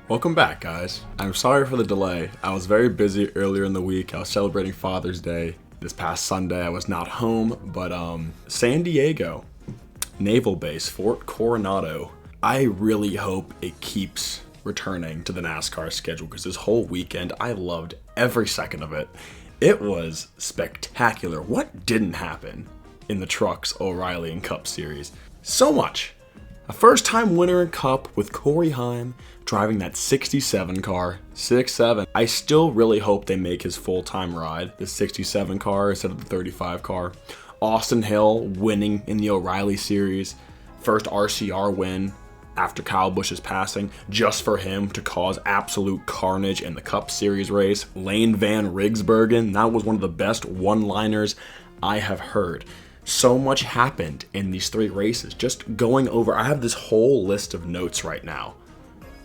Welcome back, guys. I'm sorry for the delay. I was very busy earlier in the week. I was celebrating Father's Day. This past Sunday, I was not home, but San Diego, Naval Base, Fort Coronado. I really hope it keeps returning to the NASCAR schedule because this whole weekend, I loved every second of it. It was spectacular. What didn't happen in the Trucks, O'Reilly, and Cup Series? So much. A first-time winner in Cup with Corey Heim driving that 67 car, 6-7. I still really hope they make his full-time ride, the 67 car instead of the 35 car. Austin Hill winning in the O'Reilly Series, first RCR win after Kyle Busch's passing, just for him to cause absolute carnage in the Cup Series race. Lane Van Rigsbergen, that was one of the best one-liners I have heard. So much happened in these three races. Just going over, I have this whole list of notes right now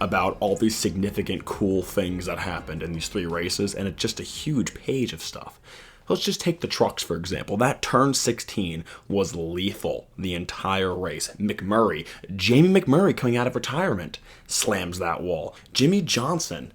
about all these significant cool things that happened in these three races, and it's just a huge page of stuff. Let's just take the trucks, for example. That turn 16 was lethal the entire race. Jamie McMurray coming out of retirement, slams that wall. Jimmy Johnson.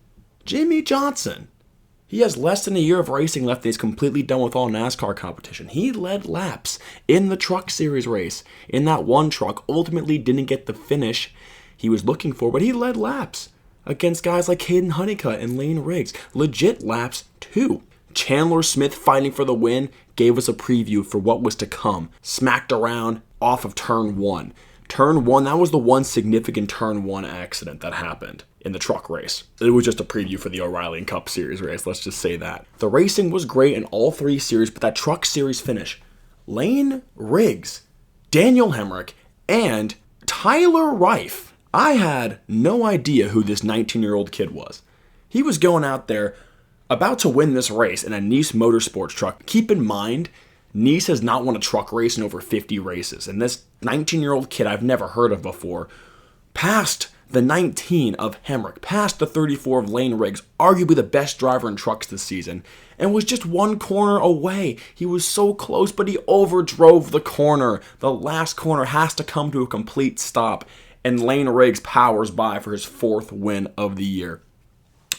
He has less than a year of racing left and he's completely done with all NASCAR competition. He led laps in the Truck Series race in that one truck. Ultimately didn't get the finish he was looking for, but he led laps against guys like Hayden Honeycutt and Lane Riggs. Legit laps too. Chandler Smith fighting for the win gave us a preview for what was to come. Smacked around off of turn 1. Turn 1, that was the one significant turn 1 accident that happened in the truck race. It was just a preview for the O'Reilly and Cup Series race, let's just say that. The racing was great in all three series, but that Truck Series finish, Lane Riggs, Daniel Hemrick, and Tyler Reif. I had no idea who this 19-year-old kid was. He was going out there about to win this race in a Nice Motorsports truck. Keep in mind, Nice has not won a truck race in over 50 races, and this 19-year-old kid I've never heard of before passed the 19 of Hemrick, passed the 34 of Lane Riggs, arguably the best driver in trucks this season, and was just one corner away. He was so close, but he overdrove the corner. The last corner has to come to a complete stop, and Lane Riggs powers by for his 4th win of the year.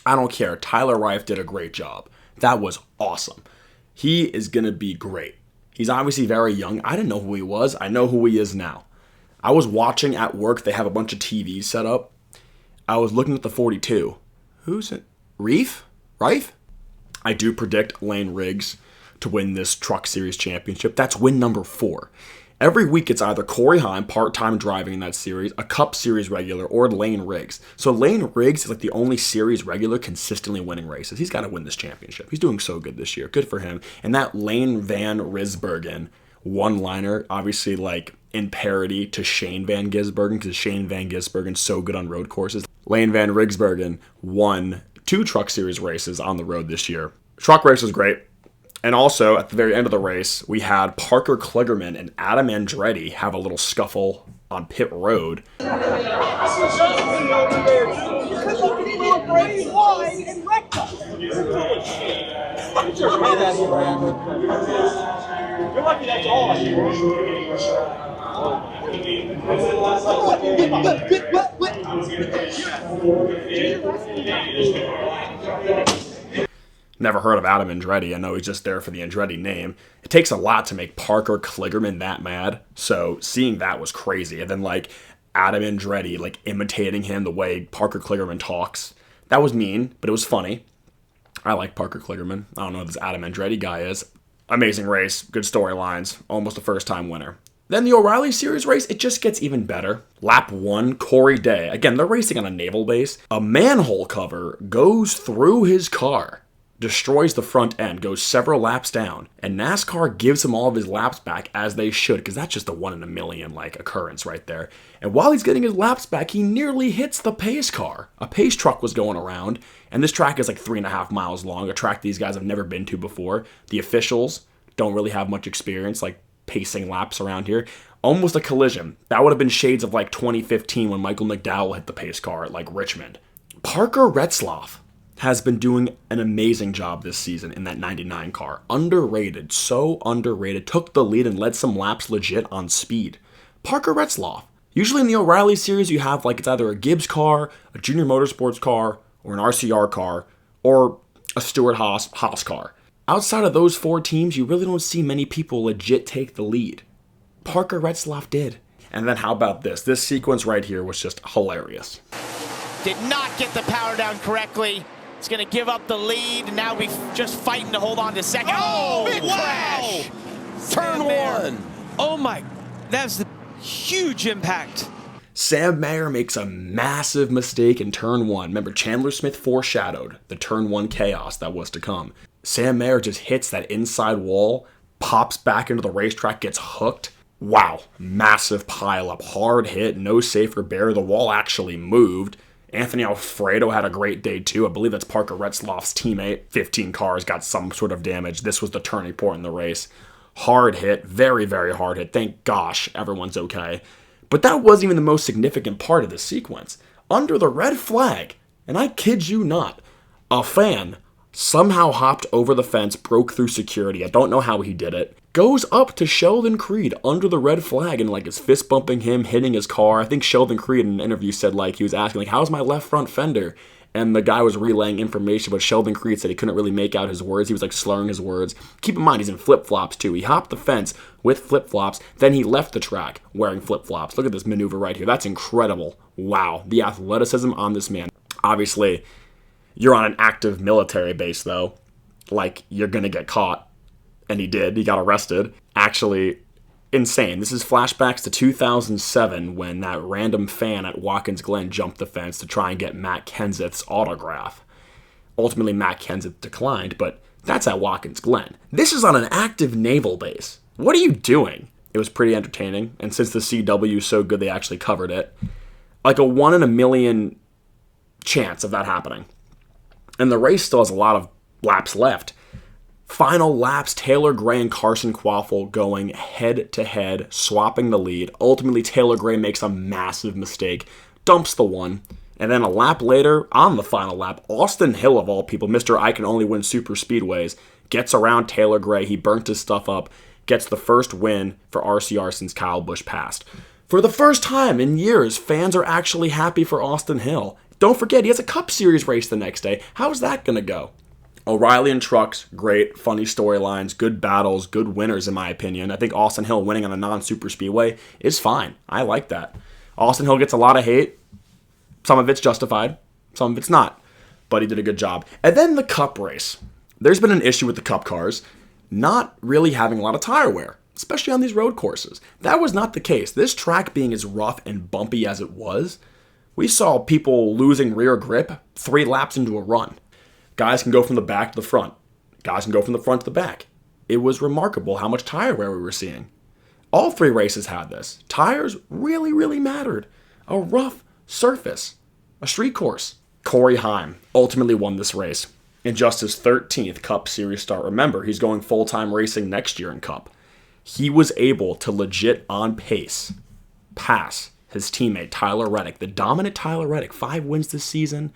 I don't care. Tyler Reif did a great job. That was awesome. He is going to be great. He's obviously very young. I didn't know who he was. I know who he is now. I was watching at work. They have a bunch of TVs set up. I was looking at the 42. Who's it? Reif? I do predict Lane Riggs to win this Truck Series championship. That's win number 4. Every week it's either Corey Heim, part-time driving in that series, a Cup Series regular, or Lane Riggs. So Lane Riggs is like the only series regular consistently winning races. He's got to win this championship. He's doing so good this year. Good for him. And that Lane Van Gisbergen one-liner, obviously like in parody to Shane Van Gisbergen, because Shane Van Gisbergen's so good on road courses. Lane Van Gisbergen won 2 Truck Series races on the road this year. Truck race was great. And also, at the very end of the race, we had Parker Kligerman and Adam Andretti have a little scuffle on pit road. Never heard of Adam Andretti. I know he's just there for the Andretti name. It takes a lot to make Parker Kligerman that mad. So seeing that was crazy. And then like Adam Andretti like imitating him the way Parker Kligerman talks. That was mean, but it was funny. I like Parker Kligerman. I don't know who this Adam Andretti guy is. Amazing race. Good storylines. Almost a first-time winner. Then the O'Reilly Series race, it just gets even better. Lap 1, Corey Day. Again, they're racing on a naval base. A manhole cover goes through his car, destroys the front end, goes several laps down, and NASCAR gives him all of his laps back, as they should, because that's just a 1 in a million like occurrence right there. And while he's getting his laps back, he nearly hits the pace car. A pace truck was going around, and this track is like 3.5 miles long, a track these guys have never been to before. The officials don't really have much experience like pacing laps around here. Almost a collision. That would have been shades of like 2015 when Michael McDowell hit the pace car at like Richmond. Parker Retzlaff has been doing an amazing job this season in that 99 car. Underrated, so underrated. Took the lead and led some laps legit on speed. Parker Retzlaff, Usually in the O'Reilly series, you have like it's either a Gibbs car, a Junior Motorsports car, or an RCR car, or a Stewart-Haas car. Outside of those 4 teams, you really don't see many people legit take the lead. Parker Retzlaff did. And then how about this? This sequence right here was just hilarious. Did not get the power down correctly. It's going to give up the lead. Now we just fighting to hold on to second. Oh, big wow. crash. Turn 1. Oh my, that's the huge impact. Sam Mayer makes a massive mistake in turn 1. Remember, Chandler Smith foreshadowed the turn 1 chaos that was to come. Sam Mayer just hits that inside wall, pops back into the racetrack, gets hooked. Wow, massive pileup, hard hit, no safer bear. The wall actually moved. Anthony Alfredo had a great day too. I believe that's Parker Retzlaff's teammate. 15 cars got some sort of damage. This was the turning point in the race. Hard hit, very, very hard hit. Thank gosh everyone's okay. But that wasn't even the most significant part of this sequence. Under the red flag, and I kid you not, a fan somehow hopped over the fence, broke through security. I don't know how he did it. Goes up to Sheldon Creed under the red flag and like is fist bumping him, hitting his car. I think Sheldon Creed in an interview said like he was asking like, how's my left front fender? And the guy was relaying information, but Sheldon Creed said he couldn't really make out his words. He was like slurring his words. Keep in mind, he's in flip-flops too. He hopped the fence with flip-flops, then he left the track wearing flip-flops. Look at this maneuver right here. That's incredible. Wow. The athleticism on this man. Obviously, you're on an active military base though. Like, you're going to get caught. And he did. He got arrested. Actually, insane. This is flashbacks to 2007 when that random fan at Watkins Glen jumped the fence to try and get Matt Kenseth's autograph. Ultimately, Matt Kenseth declined, but that's at Watkins Glen. This is on an active naval base. What are you doing? It was pretty entertaining, and since the CW is so good, they actually covered it. Like a 1 in a million chance of that happening. And the race still has a lot of laps left. Final laps, Taylor Gray and Carson Quaffle going head-to-head, swapping the lead. Ultimately, Taylor Gray makes a massive mistake, dumps the 1, and then a lap later, on the final lap, Austin Hill, of all people, Mr. I Can Only Win Super Speedways, gets around Taylor Gray. He burnt his stuff up, gets the first win for RCR since Kyle Busch passed. For the first time in years, fans are actually happy for Austin Hill. Don't forget, he has a Cup Series race the next day. How's that going to go? O'Reilly and trucks, great, funny storylines, good battles, good winners in my opinion. I think Austin Hill winning on a non-super speedway is fine. I like that. Austin Hill gets a lot of hate. Some of it's justified, some of it's not. But he did a good job. And then the Cup race. There's been an issue with the Cup cars not really having a lot of tire wear, especially on these road courses. That was not the case. This track being as rough and bumpy as it was, we saw people losing rear grip 3 laps into a run. Guys can go from the back to the front. Guys can go from the front to the back. It was remarkable how much tire wear we were seeing. All 3 races had this. Tires really, really mattered. A rough surface. A street course. Corey Heim ultimately won this race in just his 13th Cup Series start. Remember, he's going full-time racing next year in Cup. He was able to legit on pace pass his teammate Tyler Reddick, the dominant Tyler Reddick. 5 wins this season.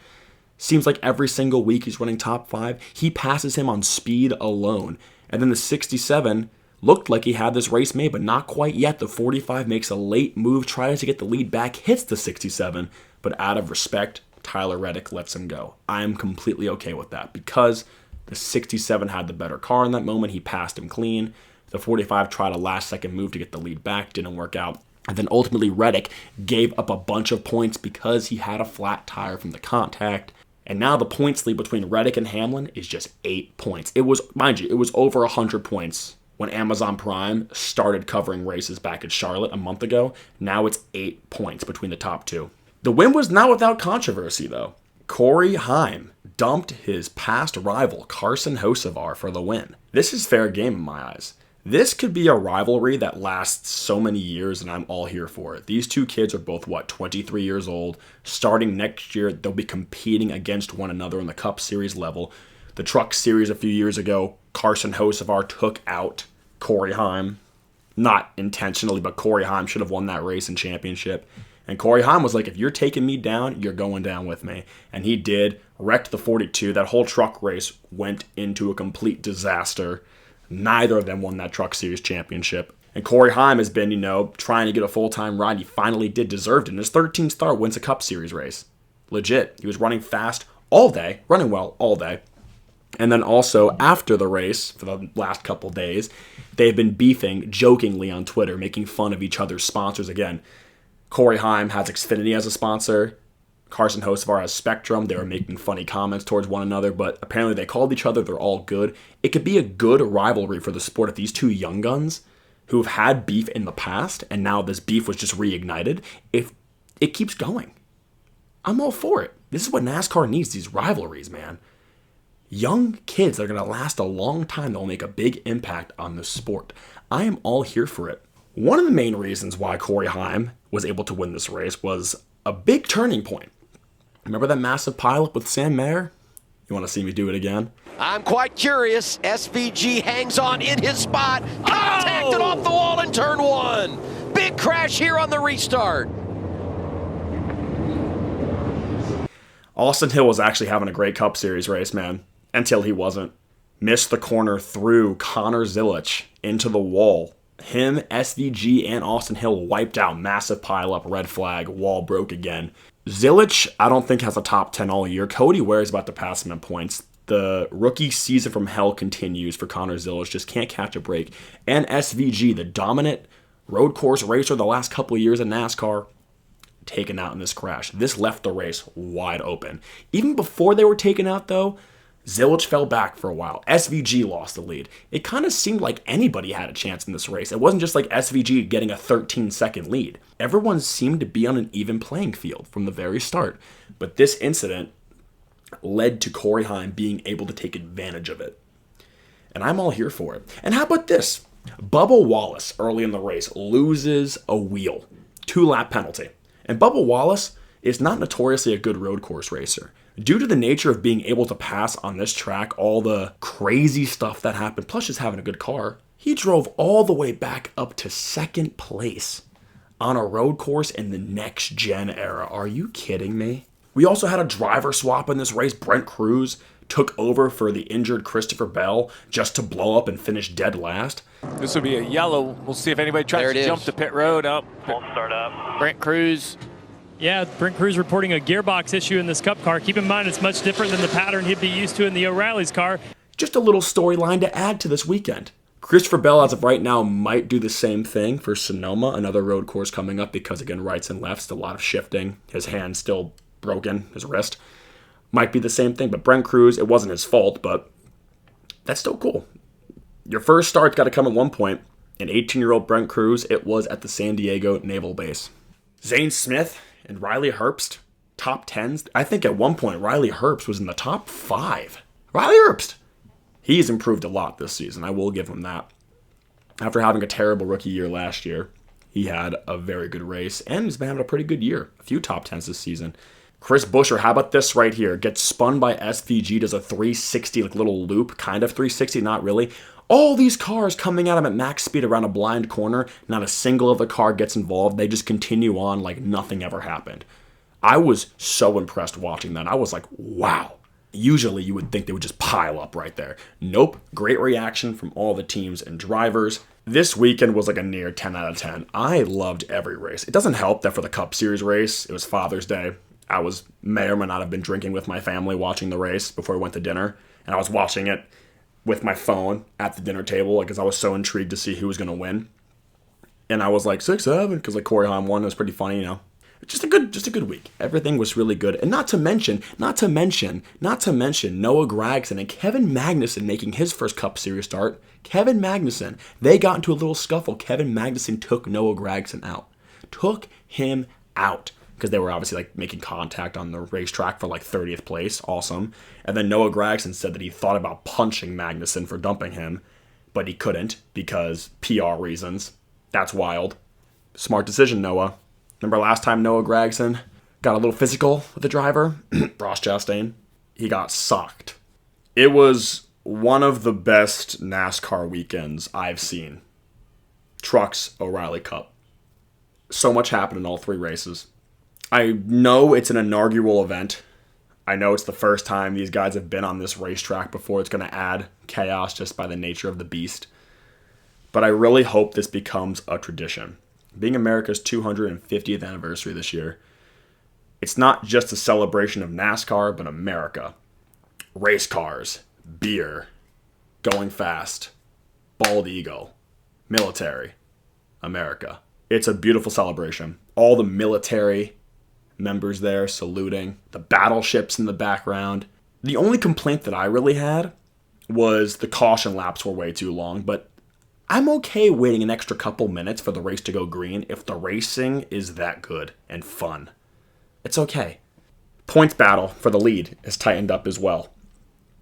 Seems like every single week he's running top 5. He passes him on speed alone. And then the 67 looked like he had this race made, but not quite yet. The 45 makes a late move, tries to get the lead back, hits the 67, but out of respect, Tyler Reddick lets him go. I'm completely okay with that because the 67 had the better car in that moment. He passed him clean. The 45 tried a last-second move to get the lead back, didn't work out. And then ultimately Reddick gave up a bunch of points because he had a flat tire from the contact. And now the points lead between Reddick and Hamlin is just 8 points. It was, mind you, it was over 100 points when Amazon Prime started covering races back at Charlotte a month ago. Now it's 8 points between the top 2. The win was not without controversy, though. Corey Heim dumped his past rival, Carson Hocevar, for the win. This is fair game in my eyes. This could be a rivalry that lasts so many years, and I'm all here for it. These 2 kids are both, 23 years old. Starting next year, they'll be competing against one another on the Cup Series level. The Truck Series a few years ago, Carson Hocevar took out Corey Heim. Not intentionally, but Corey Heim should have won that race and championship. And Corey Heim was like, if you're taking me down, you're going down with me. And he did. Wrecked the 42. That whole truck race went into a complete disaster. Neither of them won that Truck Series championship. And Corey Heim has been, trying to get a full-time ride. He finally did, deserved it. And his 13th start wins a Cup Series race. Legit. He was running fast all day, running well all day. And then also, after the race, for the last couple days, they've been beefing jokingly on Twitter, making fun of each other's sponsors again. Corey Heim has Xfinity as a sponsor. Carson Hocevar has Spectrum. They were making funny comments towards one another, but apparently they called each other. They're all good. It could be a good rivalry for the sport if these two young guns who have had beef in the past, and now this beef was just reignited, if it keeps going. I'm all for it. This is what NASCAR needs, these rivalries, man. Young kids that are going to last a long time that will make a big impact on the sport. I am all here for it. One of the main reasons why Corey Heim was able to win this race was a big turning point. Remember that massive pileup with Sam Mayer? You want to see me do it again? I'm quite curious. SVG hangs on in his spot. Contacted off the wall in turn 1. Big crash here on the restart. Austin Hill was actually having a great Cup Series race, man. Until he wasn't. Missed the corner through Connor Zilich into the wall. Him, SVG, and Austin Hill wiped out. Massive pileup, red flag, wall broke again. Zilich, I don't think has a top 10 all year. Cody Ware is about to pass him in points. The rookie season from hell continues for Connor Zilich. Just can't catch a break. And SVG, the dominant road course racer the last couple of years in NASCAR, taken out in this crash. This left the race wide open. Even before they were taken out, though, Zilich fell back for a while. SVG lost the lead. It kind of seemed like anybody had a chance in this race. It wasn't just like SVG getting a 13-second lead. Everyone seemed to be on an even playing field from the very start. But this incident led to Corey Heim being able to take advantage of it. And I'm all here for it. And how about this? Bubba Wallace, early in the race, loses a wheel. 2-lap penalty. And Bubba Wallace is not notoriously a good road course racer. Due to the nature of being able to pass on this track, all the crazy stuff that happened, plus just having a good car, he drove all the way back up to second place on a road course in the next-gen era. Are you kidding me? We also had a driver swap in this race. Brent Cruz took over for the injured Christopher Bell just to blow up and finish dead last. This will be a yellow. We'll see if anybody tries to jump the pit road up. Won't start up. Brent Cruz. Yeah, Brent Cruz reporting a gearbox issue in this Cup car. Keep in mind, it's much different than the pattern he'd be used to in the O'Reilly's car. Just a little storyline to add to this weekend. Christopher Bell, as of right now, might do the same thing for Sonoma, another road course coming up because, again, rights and lefts, a lot of shifting. His hand's still broken, his wrist. Might be the same thing, but Brent Cruz, it wasn't his fault, but that's still cool. Your first start's got to come at one point. An 18-year-old Brent Cruz, it was at the San Diego Naval Base. Zane Smith and Riley Herbst, top 10s. I think at one point Riley Herbst was in the top 5. Riley Herbst! He's improved a lot this season. I will give him that. After having a terrible rookie year last year, he had a very good race, and he's been having a pretty good year. A few top 10s this season. Chris Buescher, how about this right here? Gets spun by SVG, does a 360, like little loop, kind of 360, not really. All these cars coming at him at max speed around a blind corner. Not a single other car gets involved. They just continue on like nothing ever happened. I was so impressed watching that. I was like, wow. Usually you would think they would just pile up right there. Nope. Great reaction from all the teams and drivers. This weekend was like a near 10 out of 10. I loved every race. It doesn't help that for the Cup Series race, it was Father's Day. I may or may not have been drinking with my family watching the race before we went to dinner. And I was watching it with my phone at the dinner table because I was so intrigued to see who was going to win. And I was like 6-7 because like Corey Heim won. It was pretty funny, you know. Just a good week. Everything was really good. And not to mention Noah Gragson and Kevin Magnussen making his first Cup Series start. Kevin Magnussen, they got into a little scuffle. Kevin Magnussen took Noah Gragson out. Took him out. Because they were obviously like making contact on the racetrack for like 30th place. Awesome. And then Noah Gragson said that he thought about punching Magnussen for dumping him, but he couldn't because PR reasons. That's wild. Smart decision, Noah. Remember last time Noah Gragson got a little physical with the driver? Ross Chastain. He got socked. It was one of the best NASCAR weekends I've seen. Trucks O'Reilly Cup. So much happened in all 3 races. I know it's an inaugural event. I know it's the first time these guys have been on this racetrack before. It's going to add chaos just by the nature of the beast. but I really hope this becomes a tradition. Being America's 250th anniversary this year, it's not just a celebration of NASCAR, but America. Race cars, beer, going fast, bald eagle, military, America. It's a beautiful celebration. All the military members there saluting, the battleships in the background. The only complaint that I really had was the caution laps were way too long, but I'm okay waiting an extra couple minutes for the race to go green if the racing is that good and fun. It's okay. Points battle for the lead is tightened up as well.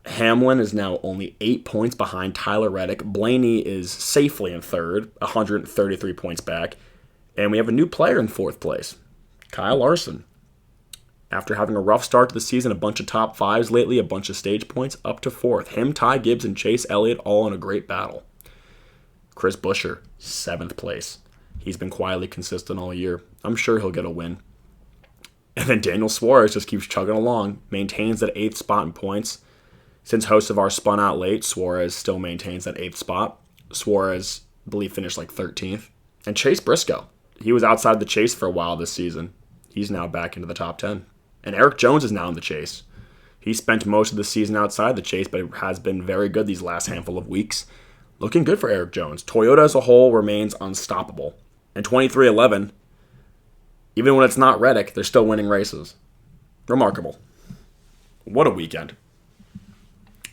Hamlin is now only 8 points behind Tyler Reddick. Blaney is safely in third, 133 points back. And we have a new player in fourth place, Kyle Larson. After having a rough start to the season, a bunch of top fives lately, a bunch of stage points, up to fourth. Him, Ty Gibbs, and Chase Elliott all in a great battle. Chris Buescher, 7th place. He's been quietly consistent all year. I'm sure he'll get a win. And then Daniel Suarez just keeps chugging along, maintains that 8th spot in points. Since hosts of our spun out late, Suarez still maintains that 8th spot. Suarez, I believe, finished like 13th. And Chase Briscoe, he was outside the chase for a while this season. He's now back into the top 10. And Eric Jones is now in the chase. He spent most of the season outside the chase, but has been very good these last handful of weeks. Looking good for Eric Jones. Toyota as a whole remains unstoppable. And 23-11, even when it's not Reddick, they're still winning races. Remarkable. What a weekend.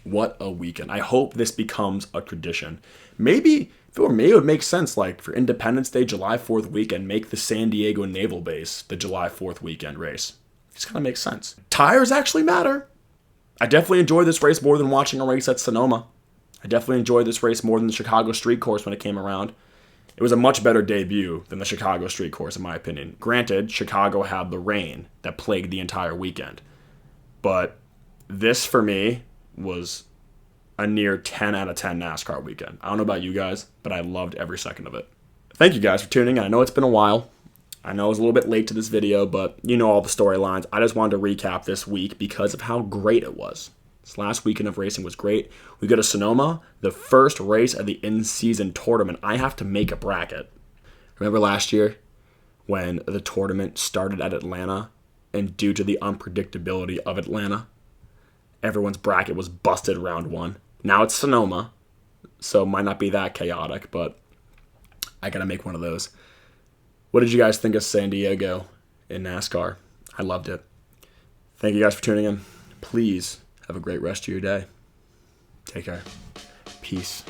What a weekend. I hope this becomes a tradition. Maybe, if it were me, it would make sense, like, for Independence Day, July 4th weekend, make the San Diego Naval Base the July 4th weekend race. Just kind of makes sense. Tires actually matter. I definitely enjoyed this race more than watching a race at Sonoma. I definitely enjoyed this race more than the Chicago Street Course when it came around. It was a much better debut than the Chicago Street Course, in my opinion. Granted, Chicago had the rain that plagued the entire weekend. But this, for me, was a near 10 out of 10 NASCAR weekend. I don't know about you guys, but I loved every second of it. Thank you guys for tuning in. I know it's been a while. I know I was a little bit late to this video, but you know all the storylines. I just wanted to recap this week because of how great it was. This last weekend of racing was great. We go to Sonoma, the first race of the in-season tournament. I have to make a bracket. Remember last year when the tournament started at Atlanta, and due to the unpredictability of Atlanta, everyone's bracket was busted round one. Now it's Sonoma, so it might not be that chaotic, but I gotta make one of those. What did you guys think of San Diego in NASCAR? I loved it. Thank you guys for tuning in. Please have a great rest of your day. Take care. Peace.